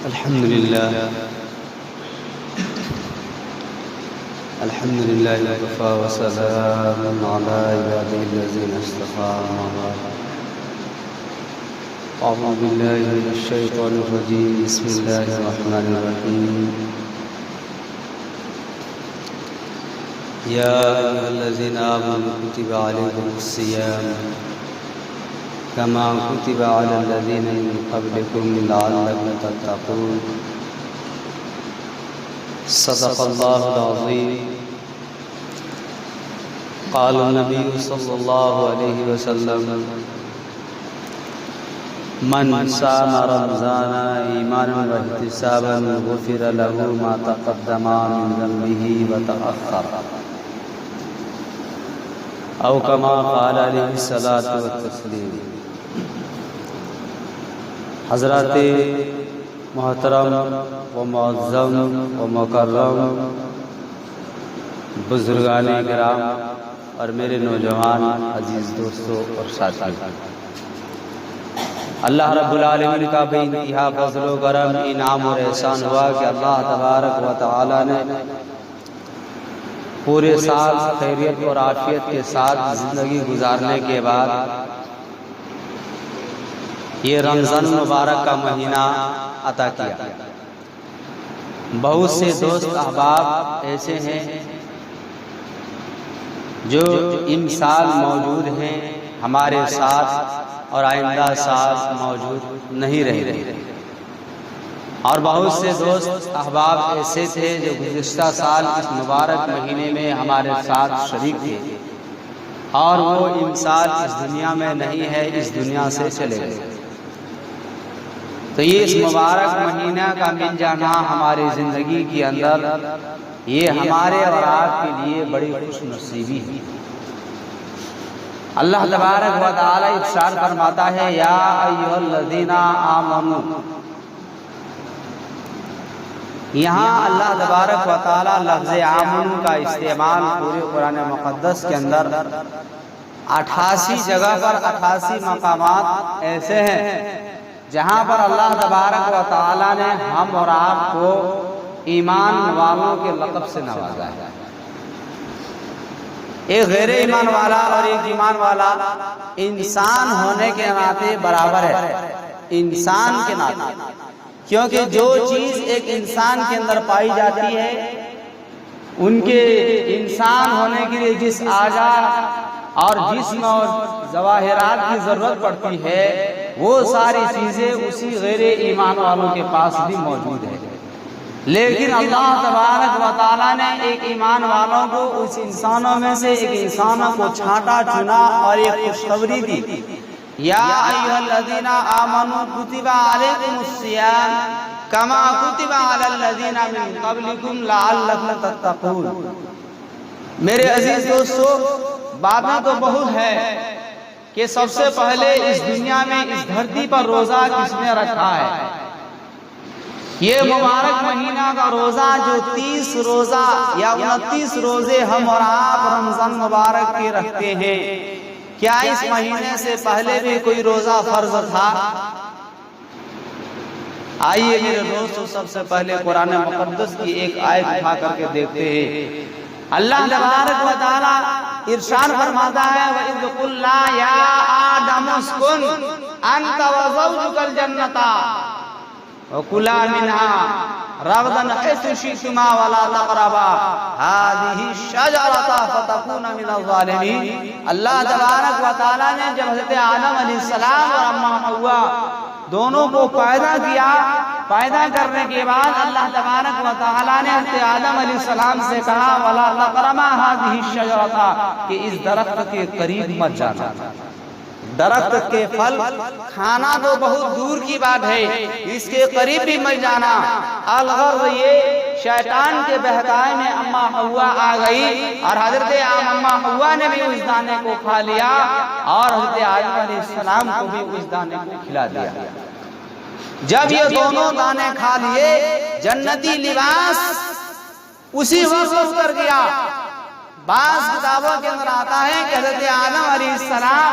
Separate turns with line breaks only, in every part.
الحمد لله وكفى وسلام على عباده الذين اصطفى أما بعد. أعوذ بالله من الشيطان الرجيم. بسم الله الرحمن الرحيم. يا أيها الذين آمنوا كتب عليكم الصيام كما كتب على الذين من قبلكم لعلكم تتقون. صدق الله العظيم. قال النبي صلى الله عليه وسلم: من صام رمضان إيمانا واحتسابا غفر له ما تقدم من ذنبه وتأخر، أو كما قال عليه الصلاة والتسليم. حضرات محترم و معظم و مکرم بزرگان کرام اور میرے نوجوان عزیز دوستوں اور ساتھیوں، اللہ رب العالمین کا بے انتہا فضل و کرم، انعام اور احسان ہوا کہ اللہ تبارک و تعالی نے پورے سال خیریت اور عافیت کے ساتھ زندگی گزارنے کے بعد یہ رمضان مبارک کا مہینہ عطا کیا. بہت سے دوست احباب ایسے ہیں جو امسال موجود ہیں ہمارے ساتھ اور آئندہ سال موجود نہیں رہے، اور بہت سے دوست احباب ایسے تھے جو گزشتہ سال اس مبارک مہینے میں ہمارے ساتھ شریک تھے اور وہ امسال اس دنیا میں نہیں ہے، اس دنیا سے چلے گئے. تو یہ اس مبارک مہینہ کا مل جانا ہماری زندگی کے اندر یہ ہمارے اور آپ کے لیے بڑی خوش نصیبی ہے. اللہ تبارک و تعالی ارشاد فرماتا ہے: یا ایھا الذین آمنوا. یہاں اللہ تبارک و تعالی لفظ آمنوا کا استعمال پورے قرآن مقدس کے اندر 88 جگہ پر 88 مقامات ایسے ہیں جہاں پر اللہ تبارک و تعالی نے ہم اور آپ کو ایمان والوں کے لقب سے نوازا ہے. ایک غیر ایمان والا اور ایک ایمان والا انسان ہونے کے ناطے برابر ہے، انسان کے ناطے، کیونکہ جو چیز ایک انسان کے اندر پائی جاتی ہے ان کے انسان ہونے کے لیے جس اعضاء اور جسم اور ظواہرات کی ضرورت پڑتی ہے وہ ساری چیزیں اسی غیر ایمان والوں کے پاس بھی موجود ہے. لیکن اللہ تبارک و تعالی نے ایک ایمان والوں کو اس انسانوں میں سے ایک انسانوں کو چھانٹا چنا اور ایک خوشخبری دی: یا ایھا الذین آمنوا کتب علیکم الصیام کما کتب علی الذین من قبلکم لعلکم تتقون. میرے عزیز دوستو، باتیں تو بہت ہے کہ سب سے پہلے اس دنیا میں اس دھرتی پر روزہ کس نے رکھا ہے. یہ مبارک مہینہ کا روزہ جو 30 روزہ یا 29 روزے ہم اور آپ رمضان مبارک کے رکھتے ہیں، کیا اس مہینے سے پہلے بھی کوئی روزہ فرض تھا؟ آئیے میرے دوستو، سب سے پہلے قرآن مقدس کی ایک آیت اٹھا کر کے دیکھتے ہیں. اللہ تبارک و تعالی ارشاد فرماتا ہے: وَإِذْ قُلْنَا يَا آدَمُ اسْكُنْ أَنْتَ وَزَوْجُكَ الْجَنَّةَ وَكُلَا مِنْهَا رَغَدًا حَيْثُ شِئْتُمَا وَلَا تَقْرَبَا هَٰذِهِ الشَّجَرَةَ فَتَكُونَا مِنَ الظَّالِمِينَ. اللہ تبارک و تعالی نے جب حضرت آدم علیہ السلام اور اماں حوا دونوں کو پیدا کیا، پیدا کرنے کے بعد اللہ تبارک و تعالی نے حضرت آدم علیہ السلام سے کہا: وَلَا تَقْرَبَا هَٰذِهِ الشَّجَرَةَ، کہ اس درخت کے قریب مت جانا. درخت کے پھل کھانا تو بہت دور کی بات ہے، اس کے قریب بھی مت جانا. الغرض یہ شیطان کے بہکاوے میں اماں حوا آ گئی اور حضرت اماں حوا نے بھی اس دانے کو کھا لیا اور حضرت آدم علیہ السلام کو بھی اس دانے کو کھلا دیا. جب یہ دونوں دانے کھا لیے، جنتی لباس اسی وقت اتر گیا. بعض کتابوں کے اندر آتا ہے کہ حضرت آدم علیہ السلام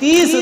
30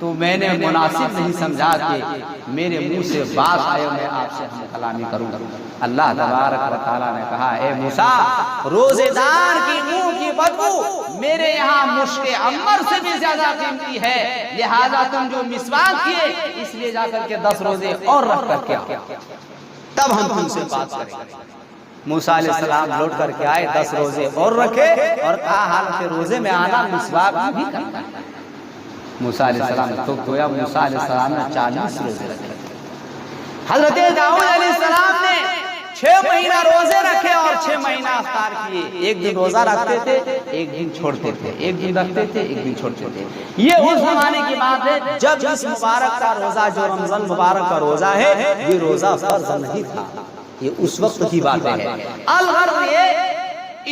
تو میں نے مناسب نہیں سمجھا کہ میرے منہ سے بات آئے میں آپ سے ہم کلامی کروں. اللہ تبارک و تعالیٰ نے کہا اے موسیٰ روزے دار کی منہ کی بدبو میرے یہاں مشک عنبر سے بھی زیادہ قیمتی ہے، لہذا تم جو مسواک کیے اس لیے جا کر کے 10 روزے اور رکھ کر کے آؤ، تب ہم تم سے بات کریں گے. موسیٰ علیہ السلام لوٹ کر کے آئے، 10 روزے اور رکھے اور کہا حالت روزے میں آنا مسواک بھی کرنا ہے. موسیٰ علیہ السلام نے تو گویا موسیٰ علیہ السلام نے 40 روزے رکھے. حضرت داؤد علیہ السلام نے 6 مہینہ روزے رکھے اور 6 مہینہ افطار کیے. ایک دن روزہ رکھتے تھے، ایک دن چھوڑتے تھے، ایک دن رکھتے تھے، ایک دن چھوڑتے تھے. یہ اس زمانے کی بات ہے جب اس مبارک کا روزہ جو رمضان مبارک کا روزہ ہے یہ روزہ فرض نہیں تھا. یہ اس وقت کی بات ہے. الغرض یہ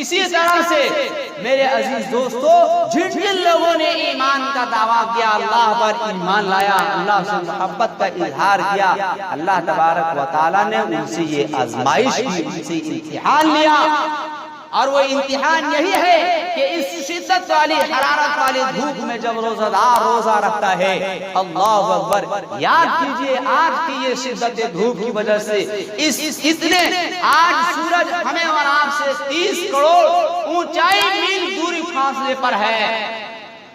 اسی طرح سے میرے عزیز دوستو جن جن لوگوں نے ایمان کا دعویٰ کیا، اللہ پر ایمان لایا، اللہ سے محبت کا اظہار کیا، اللہ تبارک و تعالیٰ نے ان سے یہ آزمائش کی، ان سے امتحان لیا. اور وہ امتحان یہی ہے کہ اس شدت والی حرارت والی دھوپ میں جب روزہ دار روزہ رکھتا ہے، اللہ اکبر، یاد کیجئے آج کی یہ شدت دھوپ کی وجہ سے اتنے آج سورج ہمیں اور آپ سے 30 کروڑ اونچائی میل دوری فاصلے پر ہے،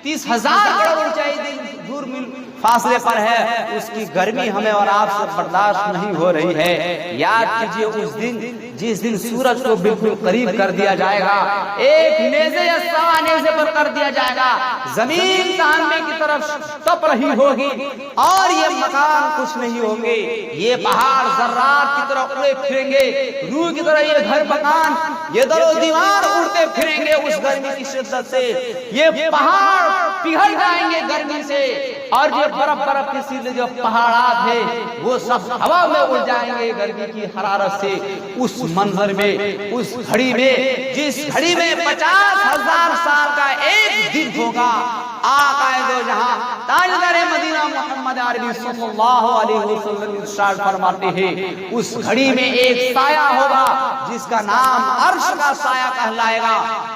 30,000 کروڑ اونچائی دور میل فاصلے پر ہے. اس کی گرمی ہمیں اور آپ سے برداشت نہیں ہو رہی ہے. یاد کیجئے اس دن جس دن سورج کو بالکل قریب کر دیا جائے گا، ایک نیزے یا سوا نیزے پر کر دیا جائے گا، زمین تانبے کی طرف تپ رہی ہوگی اور یہ مکان کچھ نہیں ہوں گے، یہ پہاڑ ذرات کی طرح اڑے پھریں گے، روح کی طرح یہ گھر مکان یہ در و دیوار اڑتے پھریں گے اس گرمی کی شدت سے. یہ پہاڑ پگھل جائیں گے گرمی سے اور یہ برف کے سیدھے جو پہاڑات ہیں وہ سب ہوا میں اڑ جائیں گے گرمی کی حرارت سے. اس منظر میں، اس گھڑی میں، جس گھڑی میں 50,000 سال کا ایک دن ہوگا، آقا دو جہاں تاجدار مدینہ محمد عربی صلی اللہ علیہ وسلم ارشاد فرماتے ہیں اس گھڑی میں ایک سایہ ہوگا جس کا نام عرش کا سایہ کہلائے گا.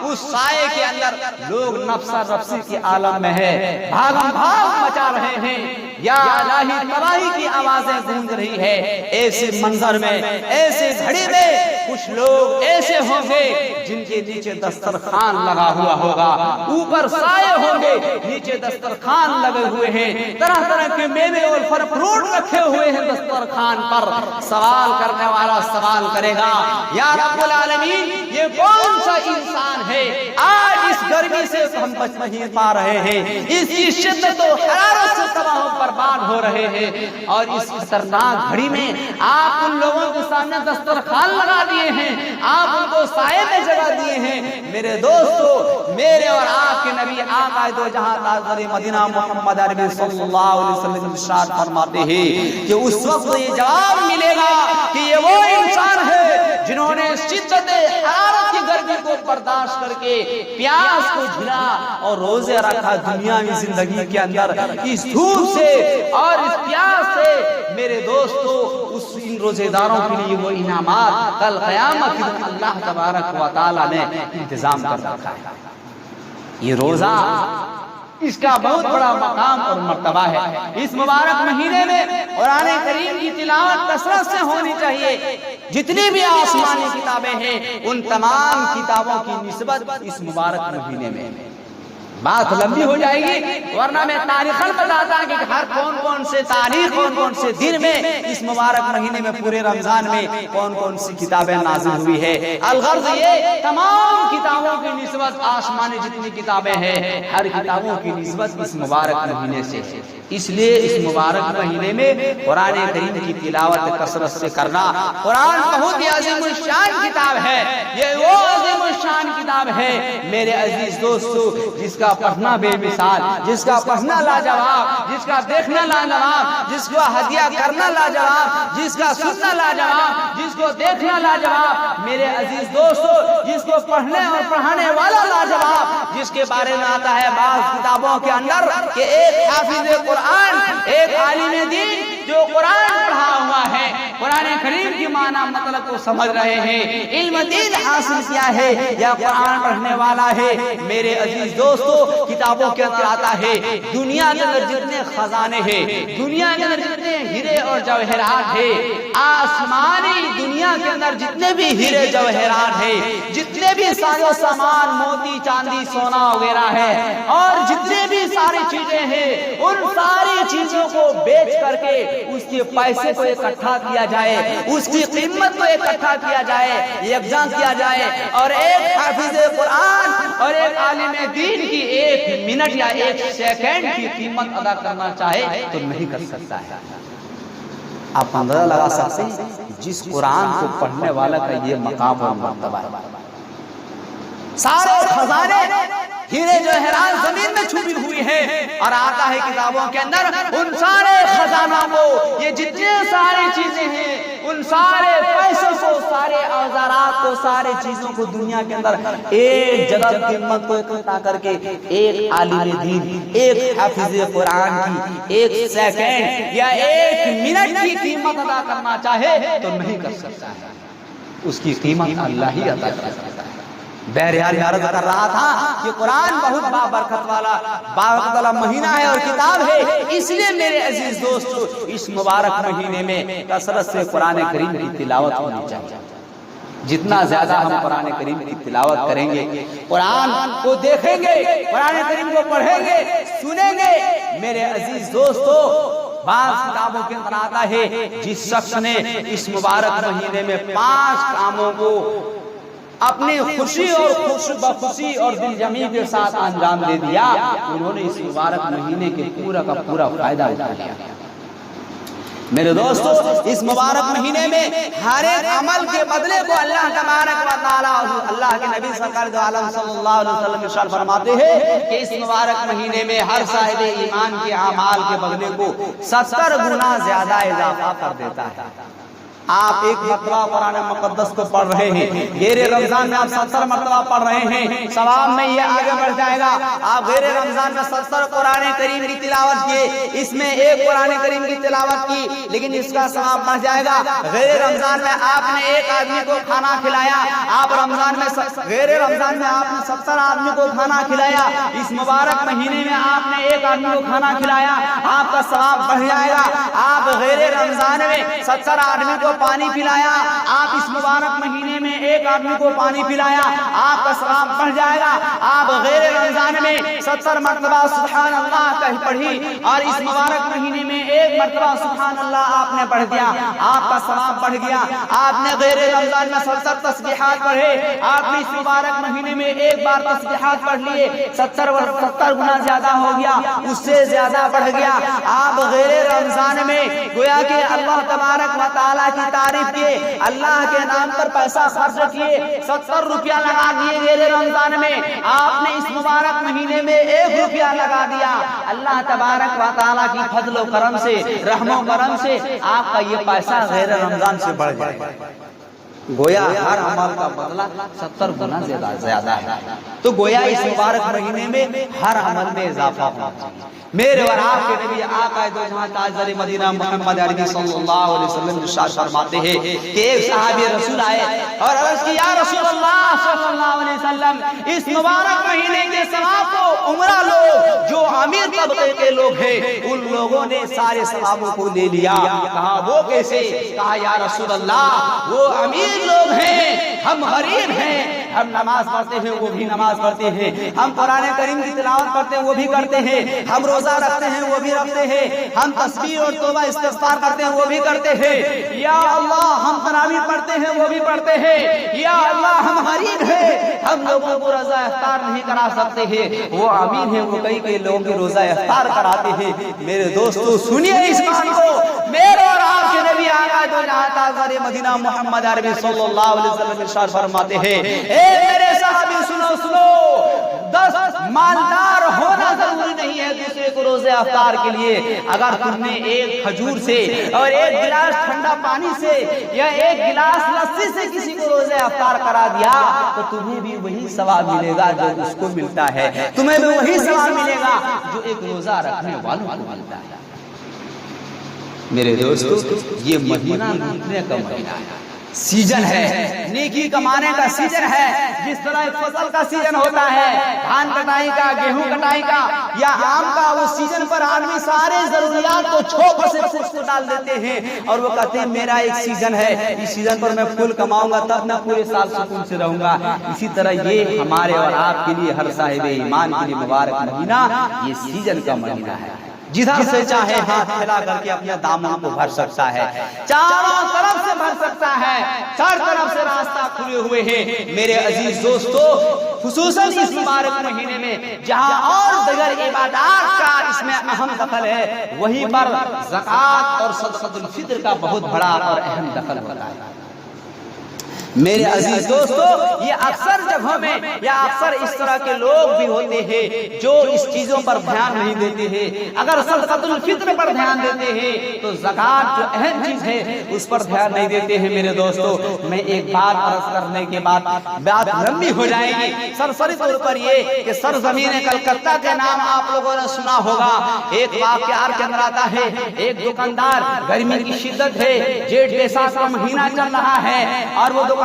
اس سائے کے اندر لوگ نفسا نفسی کی عالم میں ہے، بھاگم بھاگ مچا رہے ہیں، یا الہی تباہی کی آوازیں گونج رہی ہے. ایسے منظر میں، ایسے گھڑی میں کچھ لوگ ایسے ہوں گے جن کے نیچے دسترخوان لگا ہوا ہوگا، اوپر سائے ہوں گے، نیچے دسترخوان لگے ہوئے ہیں، طرح طرح کے میوے اور پھل فروٹ رکھے ہوئے ہیں دسترخوان پر. سوال کرنے والا سوال کرے گا یا رب العالمین یہ کون سا انسان ہے آج اس گرمی سے ہم بچ نہیں پا رہے ہیں، اس کی شدت و حرارت سے تباہ و برباد ہو رہے ہیں، اور اس خطرناک گھڑی میں آپ ان لوگوں کے سامنے دسترخوان لگا دیے ہیں، آپ ان کو سائے میں جگہ دیے ہیں. میرے دوستو میرے اور آپ کے نبی آقا دو جہاں تاجدار مدینہ محمد عربی صلی اللہ علیہ وسلم ارشاد فرماتے ہیں کہ اس وقت یہ جواب ملے گا کہ یہ وہ انسان ہے جنہوں نے شدت حرارت کی گرمی کو برداشت کر کے پیاس کو جھلا اور روزے رکھا دنیاوی زندگی کے اندر اس دھوپ سے اور اس پیاس سے. میرے دوستو اس ان روزے داروں کے لیے وہ انعامات کل قیامت میں اللہ تبارک و تعالی نے انتظام کر رکھا ہے. یہ روزہ اس کا بہت بڑا مقام اور مرتبہ ہے. اس مبارک مہینے میں قرآن کریم کی تلاوت کثرت سے ہونی چاہیے. جتنی بھی آسمانی کتابیں ہیں ان تمام کتابوں کی نسبت اس مبارک مہینے میں. بات لمبی ہو جائے گی ورنہ میں تاریخاً بتاتا کہ ہر کون سے تاریخ کون سے دن میں اس مبارک مہینے میں پورے رمضان میں کون سی کتابیں نازل ہوئی ہے. الغرض یہ تمام کتابوں کی نسبت آسمانی جتنی کتابیں ہیں ہر کتابوں کی نسبت اس مبارک مہینے سے. اس لیے اس مبارک مہینے میں قرآن کریم کی تلاوت کثرت سے کرنا. قرآن بہت ہی عظیم الشان کتاب ہے، یہ وہ عظیم الشان کتاب ہے میرے عزیز دوستو جس کا پڑھنا بے مثال، جس کا پڑھنا لاجواب، جس کا دیکھنا لاجواب، جس کو ہدیہ کرنا لاجواب، جس کا سننا لاجواب، جس کو دیکھنا لاجواب. میرے عزیز دوستو جس کو پڑھنے اور پڑھانے والا لاجواب، جس کے بارے میں آتا ہے بعض کتابوں کے اندر کہ ایک حافظ قرآن، ایک عالم دین جو جو قرآن پڑھا ہوا ہے، قرآن کریم کی معنی مطلب کو سمجھ رہے ہیں، علم دین حاصل کیا ہے یا قرآن پڑھنے والا ہے، میرے عزیز دوستو کتابوں کے اندر آتا ہے دنیا کے اندر جتنے خزانے ہیں، دنیا کے اندر جتنے ہیرے اور جواہرات ہیں، آسمانی دنیا کے اندر جتنے بھی ہیرے جواہرات ہیں، جتنے بھی ساز و سامان موتی چاندی سونا وغیرہ ہے، اور جتنے بھی ساری چیزیں ہیں، ان ساری چیزوں کو بیچ کر کے اس کے پیسے کو اکٹھا کیا جائے، اس کی قیمت کو اکٹھا کیا جائے، یکجا کیا جائے، اور ایک حافظ قرآن اور ایک عالم دین کی ایک منٹ یا ایک سیکنڈ کی قیمت ادا کرنا چاہے تو نہیں کر سکتا ہے۔ آپ اندازہ لگا سکتے ہیں جس قرآن کو پڑھنے والا کا یہ مقام اور مرتبہ ہے۔ سارے خزانے ہیرے جواہرات زمین میں چھپی ہوئی ہیں، اور آتا ہے کتابوں کے اندر ان سارے خزانوں کو، یہ جتنے ساری چیزیں ہیں، ان سارے پیسوں کو، سارے اوزارات کو، سارے چیزوں کو دنیا کے اندر ایک جگہ قیمت کو اکٹھا کر کے ایک عالم دین، ایک حافظ قرآن کی ایک سیکنڈ یا ایک منٹ کی قیمت ادا کرنا چاہے تو نہیں کر سکتا ہے، اس کی قیمت اللہ ہی ادا کر سکتا ہے۔ بہرحال عرض کر رہا تھا کہ قرآن بہت بابرکت والا بابرکت والا مہینہ ہے اور کتاب ہے، اس لیے میرے عزیز دوستو اس مبارک مہینے میں کثرت سے قرآن کریم کی تلاوت ہونی چاہیے۔ جتنا زیادہ ہم قرآن کریم کی تلاوت کریں گے، قرآن کو دیکھیں گے، قرآن کریم کو پڑھیں گے، سنیں گے، میرے عزیز دوستو بعض کتابوں کے اندر آتا ہے جس شخص نے اس مبارک مہینے میں 5 کاموں کو اپنی خوشی اور بخوشی اور دل جمی کے ساتھ انجام دے دیا، انہوں نے اس مبارک مہینے کے پورا کا پورا فائدہ اٹھا لیا۔ میرے دوستو اس مبارک مہینے میں ہر ایک عمل کے بدلے کو اللہ تبارک و تعالی اللہ کے نبی سرکار دو عالم صلی اللہ علیہ وسلم ارشاد فرماتے ہیں کہ اس مبارک مہینے میں ہر صاحب ایمان کے اعمال کے بدلے کو 70 گنا زیادہ اضافہ کر دیتا ہے۔ آپ ایک مرتبہ قرآن مقدس کو پڑھ رہے ہیں، غیر رمضان میں آپ 70 مرتبہ پڑھ رہے ہیں، ثواب میں یہ آگے بڑھ جائے گا۔ آپ غیر رمضان میں 70 قرآن کریم کی تلاوت کیے، اس میں ایک قرآن کریم کی تلاوت کی، لیکن اس کا ثواب بڑھ جائے گا۔ غیر رمضان میں آپ نے ایک آدمی کو کھانا کھلایا، آپ رمضان میں غیر رمضان میں آپ نے 70 آدمی کو کھانا کھلایا، اس مبارک مہینے میں آپ نے ایک آدمی کو کھانا کھلایا، آپ کا ثواب بڑھ جائے گا۔ آپ غیر رمضان میں 70 آدمی کو پانی پلایا، آپ اس مبارک مہینے میں ایک آدمی کو پانی پلایا، آپ کا ثواب بڑھ جائے گا۔ آپ غیر رمضان میں 70 مرتبہ سبحان اللہ پڑھی اور اس مبارک مہینے میں ایک مرتبہ سبحان اللہ آپ نے پڑھ دیا، آپ کا ثواب بڑھ گیا۔ آپ نے غیر رمضان میں 70 تسبیحات پڑھے، آپ نے اس مبارک مہینے میں ایک بار تسبیحات پڑھ لیے، 70 گنا زیادہ ہو گیا، اس سے زیادہ بڑھ گیا۔ آپ غیر رمضان میں گویا کہ اللہ تبارک و تعالیٰ کی تعریف کیے، اللہ کے نام پر پیسہ خرچ کیے، 70 روپیہ لگا دیے غیر رمضان میں، آپ نے اس مبارک مہینے میں 1 روپیہ لگا دیا، اللہ تبارک و تعالیٰ کی فضل و کرم سے، رحم و کرم سے آپ کا یہ پیسہ غیر رمضان سے بڑھ جائے گا۔ گویا ہر عمل کا بدلہ 70 گنا زیادہ ہے، تو گویا اس مبارک مہینے میں ہر عمل میں اضافہ ہونا چاہیے۔ میرے اور آپ کے نبی آقا دو جہاں تاجدار مدینہ محمد عربی صلی اللہ علیہ وسلم ارشاد فرماتے ہیں کہ ایک صحابی رسول آئے اور عرض کی یا رسول اللہ صلی اللہ علیہ وسلم اس مبارک مہینے کے ثواب کو عمرہ لوگ جو امیر طبقے کے لوگ ہیں ان لوگوں نے سارے ثوابوں کو لے لیا۔ کہا وہ کیسے؟ کہا یا رسول اللہ وہ امیر لوگ ہیں، ہم غریب ہیں، ہم نماز پڑھتے ہیں وہ بھی نماز پڑھتے ہیں، ہم قرآن کریم کی تلاوت کرتے ہیں وہ بھی کرتے ہیں، ہم روزہ رکھتے ہیں وہ بھی رکھتے ہیں، ہم تسبیح اور توبہ استغفار کرتے ہیں وہ بھی کرتے ہیں، یا اللہ ہم تراویح پڑھتے ہیں وہ بھی پڑھتے ہیں، یا اللہ ہم غریب ہیں، ہم لوگوں کو روزہ افطار نہیں کرا سکتے ہیں، وہ امین ہیں وہ کئی لوگوں کی روزہ افطار کراتے ہیں۔ میرے دوستو سنیے اس بات کو، میرے اور آپ کے نبی آقا دو جہاں تاجدار مدینہ محمد عربی صلی اللہ علیہ وسلم ارشاد فرماتے ہیں اے میرے صحابی سنو 10 مالدار ہونا ضروری نہیں ہے دوسرے کو روزے افطار کے لیے۔ اگر تم نے ایک کھجور سے اور ایک گلاس ٹھنڈا پانی سے یا ایک گلاس لسی سے کسی کو روزے افطار کرا دیا تو تمہیں بھی وہی ثواب ملے گا جو اس کو ملتا ہے، تمہیں بھی وہی ثواب ملے گا جو ایک روزہ رکھنے والوں کو ملتا ہے۔ میرے دوستو یہ مہینہ لوٹنے کا مہینہ ہے، سیزن ہے، نیکی کمانے کا سیزن ہے۔ جس طرح ایک فصل کا سیزن ہوتا ہے، دھان کٹائی کا، گیہوں کٹائی کا یا آم کا، وہ سیزن پر آدمی سارے ضروریات کو چھوپ سے پھوس ڈال دیتے ہیں اور وہ کہتے ہیں میرا ایک سیزن ہے، اس سیزن پر میں پھول کماؤں گا تب میں پورے سال سکون سے رہوں گا۔ اسی طرح یہ ہمارے اور آپ کے لیے، ہر صاحب ایمان کے لیے مبارک مہینہ یہ سیزن کا مہینہ ہے۔ جدھر سے چاہے ہاتھ پھیلا کر کے اپنے دامن کو بھر سکتا ہے، چاروں طرف سے بھر سکتا ہے، چار طرف سے راستہ کھلے ہوئے ہیں۔ میرے عزیز دوستو، خصوصاً اس مبارک مہینے میں جہاں اور دیگر عبادات کا اس میں اہم دخل ہے، وہیں پر زکوٰۃ اور صدقۃ الفطر کا بہت بڑا اور اہم دخل ہوتا ہے۔ میرے عزیز دوستو، یہ اکثر جگہوں میں یا اکثر اس طرح کے لوگ بھی ہوتے ہیں جو اس چیزوں پر دھیان نہیں دیتے ہیں۔ اگر صدقۃ الفطر پر دھیان دیتے ہیں تو زکوٰۃ جو اہم چیز ہے اس پر دھیان نہیں دیتے ہیں۔ میرے دوستو، میں ایک بات عرض کرنے کے بعد بات لمبی ہو جائے گی۔ سرسری طور پر یہ کہ سرزمین کلکتہ کے نام آپ لوگوں نے سنا ہوگا۔ ایک واقعہ کے اندر آتا ہے، ایک دکاندار، گرمی کی شدت ہے، جیٹھ بیساکھ کا مہینہ چل رہا ہے اور وہ دکاندار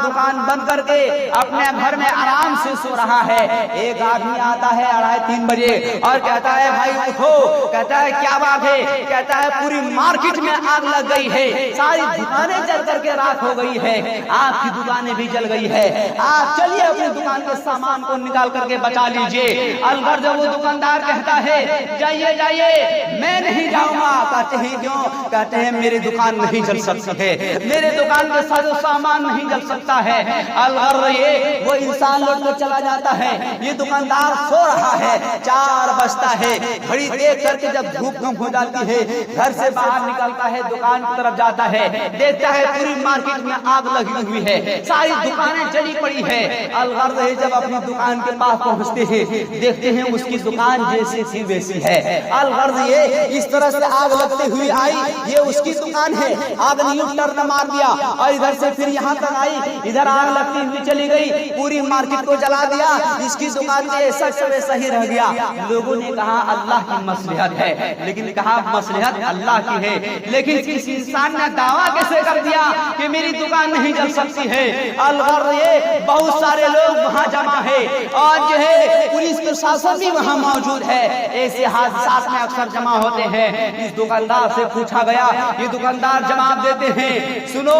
دکان بند کر کے اپنے گھر میں آرام سے سو رہا ہے۔ ایک آدمی آتا ہے 2:30 بجے اور کہتا ہے بھائی اٹھو، کہتا ہے کیا بات ہے، کہتا ہے پوری مارکیٹ میں آگ لگ گئی ہے، ساری دکانیں جل کر کے راکھ ہو گئی ہے، آپ کی دکانیں بھی جل گئی ہے، آپ چلیے اپنی دکان کے سامان کو نکال کر کے بچا لیجئے۔ الغرض وہ دکاندار کہتا ہے جائیے جائیے، میں نہیں جاؤں گا۔ کہتے ہیں کیوں؟ کہتے ہیں میری دکان نہیں جل سکتی ہے، میرے دکان کے سارے سامان نہیں جل سکتا ہے۔ الغرض یہ وہ انسان لوٹ کر چلا جاتا ہے، یہ دکاندار سو رہا ہے، 4 بجتا ہے، گھڑی دیکھ کر کے جب دھوپ کم ہو جاتی ہے گھر سے باہر نکلتا ہے، دکان کی طرف جاتا ہے، دیکھتا ہے پوری مارکیٹ میں آگ لگی ہوئی ہے، ساری دکانیں جلی پڑی ہے۔ الغرض ہے جب اپنی دکان کے پاس پہنچتے ہیں دیکھتے ہیں اس کی دکان جیسی تھی ویسی ہے۔ الغرض یہ اس طرح سے آگ لگتے ہوئی آئی، یہ اس کی دکان ہے، آگ نے ٹرن مار دیا اور ادھر سے پھر یہاں تک آئی، ادھر آگ لگتی ہوئی چلی گئی، پوری مارکیٹ کو جلا دیا، اس کی دکان میں ایسا ویسا ہی رہ گیا۔ لوگوں نے کہا اللہ کی مصلحت ہے، لیکن کہا مصلحت اللہ کی ہے، لیکن کس انسان نے دعویٰ کیسے کر دیا کہ میری دکان نہیں جل سکتی ہے؟ الغرض یہ بہت سارے لوگ وہاں جمع ہے اور جو ہے پولیس پرشاسن بھی وہاں موجود ہے۔ ایسے حادثات میں اکثر جمع ہوتے ہیں۔ اس دکاندار سے پوچھا گیا، یہ دکاندار جواب دیتے ہیں سنو،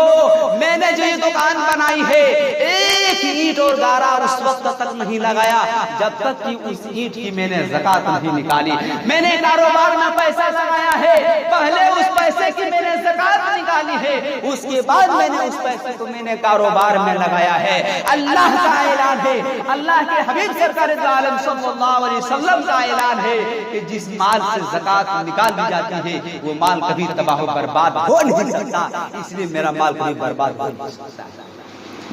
میں نے جو یہ دکان بنائی ہے ایک اینٹ اور گارا اس وقت تک نہیں لگایا جب تک کہ اس اینٹ کی میں نے زکوٰۃ نہیں نکالی۔ میں نے کاروبار میں پیسہ لگایا ہے، پہلے اس پیسے کی میں نے زکوٰۃ نکالی ہے، اس کے بعد میں نے اس پیسے کو میں نے کاروبار میں لگایا ہے۔ اللہ کا اعلان ہے، اللہ کے حبیب سرکار عالم صلی اللہ علیہ وسلم کا اعلان ہے کہ جس مال سے زکوٰۃ نکال دی جاتی ہے وہ مال کبھی تباہ و برباد ہو نہیں سکتا، اس لیے میرا مال کبھی برباد ہو نہیں سکتا۔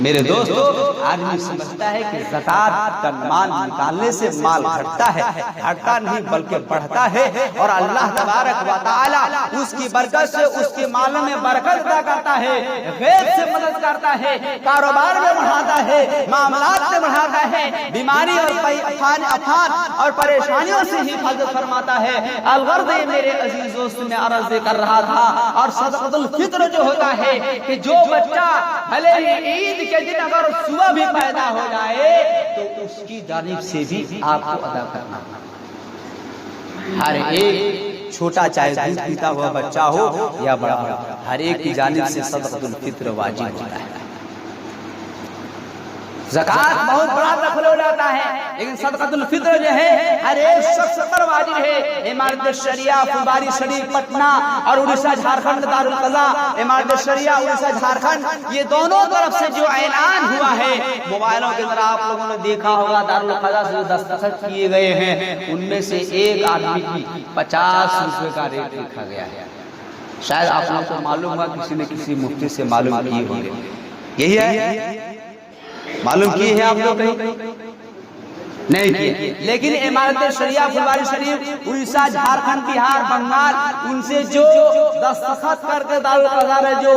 میرے دوستو، آدمی سمجھتا ہے کہ زکوٰۃ کا مال نکالنے سے مال گھٹتا ہے، گھٹتا نہیں بلکہ بڑھتا ہے، اور اللہ تبارک و تعالی اس کی برکت سے اس کے مالوں میں برکت عطا کرتا ہے، غیب سے مدد کرتا ہے، کاروبار میں بڑھاتا ہے، معاملات میں بڑھاتا ہے، بیماری اور آفات اور پریشانیوں سے حفاظت فرماتا ہے۔ الغرض میرے عزیز دوست میں عرض کر رہا تھا، اور صدقۃ الفطر جو ہوتا ہے کہ جو بچہ بھلے ہی عید کے دن اگر صبح بھی پیدا ہو جائے تو اس کی جانب سے بھی آپ کو ادا کرنا، ہر ایک چھوٹا چاہے دودھ پیتا ہوا بچہ ہو یا بڑا، ہر ایک کی جانب سے صدقۃ الفطر واجب ہوتا ہے۔ زکوٰۃ بہت بڑا دخل ہو جاتا ہے، لیکن صدقۃ الفطر جو ہے ہر ایک شخص پر واجب ہے۔ امارت شریعہ فلباری شریف پٹنہ اور اڑیسہ جھارکھنڈ دارالقضا، امارت شریعہ اڑیسہ جھارکھنڈ، یہ دونوں طرف سے جو اعلان ہوا ہے، موبائلوں کے ذرا آپ لوگوں نے دیکھا ہوگا، دارالقضا سے دستخط کیے گئے ہیں، ان میں سے ایک آدمی کی 50 روپے کا ریٹ لکھا گیا ہے۔ شاید آپ لوگوں کو معلوم ہوا، کسی نے کسی مفتی سے معلوم کی ہوگی، یہی ہے، معلوم کی ہے آپ لوگ کہیں نہیں کی، لیکن امارت شریعہ فلباری شریف اڑیسہ جھارکھنڈ بہار بنگال، ان سے جو دستخط کر کے دارالقضا نے جو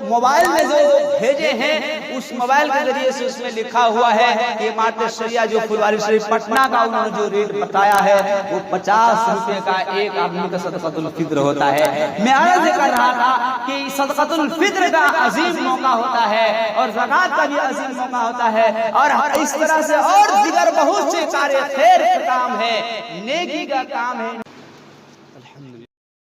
موبائل میں جو بھیجے ہیں اس موبائل کے ذریعے سے اس میں لکھا ہوا ہے کہ امارت شریعہ جو پھلواری شریف پٹنہ کا انہوں نے جو ریٹ بتایا ہے وہ 50 روپے کا ایک آدمی کا صدقۃ الفطر ہوتا ہے۔ میں عرض کر رہا تھا کہ صدقۃ الفطر کا عظیم موقع ہوتا ہے اور زکوٰۃ کا بھی عظیم موقع ہوتا ہے، اور اس طرح سے اور دیگر بہت سے کار خیر کا کام ہے، نیکی کا کام ہے۔